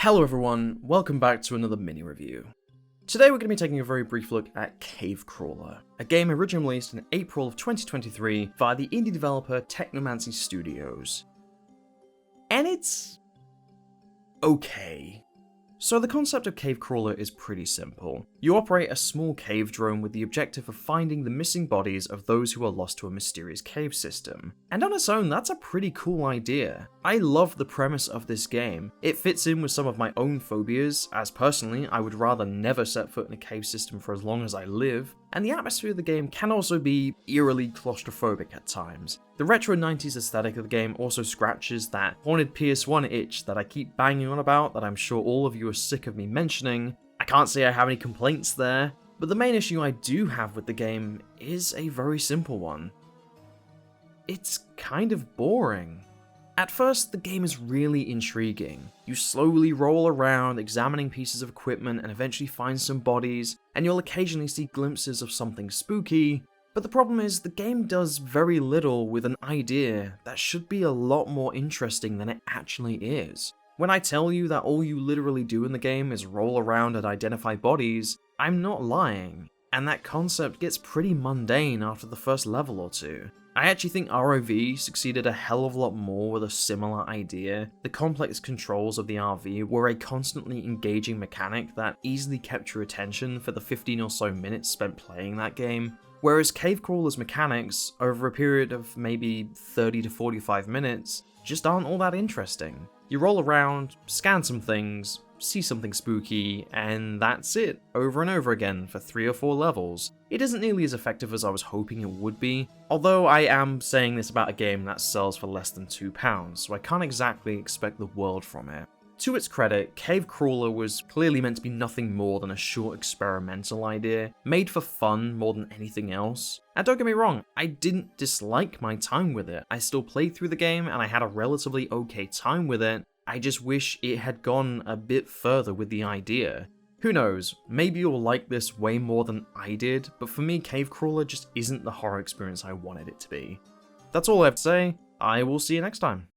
Hello everyone, welcome back to another mini review. Today we're going to be taking a very brief look at Cave Crawler, a game originally released in April of 2023 via the indie developer Technomancy Studios. And it's okay. So the concept of Cave Crawler is pretty simple. You operate a small cave drone with the objective of finding the missing bodies of those who are lost to a mysterious cave system. And on its own, that's a pretty cool idea. I love the premise of this game. It fits in with some of my own phobias, as personally, I would rather never set foot in a cave system for as long as I live, and the atmosphere of the game can also be eerily claustrophobic at times. The retro 90s aesthetic of the game also scratches that haunted PS1 itch that I keep banging on about that I'm sure all of you are sick of me mentioning. I can't say I have any complaints there, but the main issue I do have with the game is a very simple one. It's kind of boring. At first, the game is really intriguing. You slowly roll around, examining pieces of equipment and eventually find some bodies, and you'll occasionally see glimpses of something spooky, but the problem is the game does very little with an idea that should be a lot more interesting than it actually is. When I tell you that all you literally do in the game is roll around and identify bodies, I'm not lying, and that concept gets pretty mundane after the first level or two. I actually think ROV succeeded a hell of a lot more with a similar idea. The complex controls of the RV were a constantly engaging mechanic that easily kept your attention for the 15 or so minutes spent playing that game, whereas Cave Crawler's mechanics, over a period of maybe 30 to 45 minutes, just aren't all that interesting. You roll around, scan some things, see something spooky, and that's it, over and over again for 3 or 4 levels. It isn't nearly as effective as I was hoping it would be, although I am saying this about a game that sells for less than £2, so I can't exactly expect the world from it. To its credit, Cave Crawler was clearly meant to be nothing more than a short experimental idea, made for fun more than anything else. And don't get me wrong, I didn't dislike my time with it. I still played through the game and I had a relatively okay time with it. I just wish it had gone a bit further with the idea. Who knows, maybe you'll like this way more than I did, but for me Cave Crawler just isn't the horror experience I wanted it to be. That's all I have to say, I will see you next time.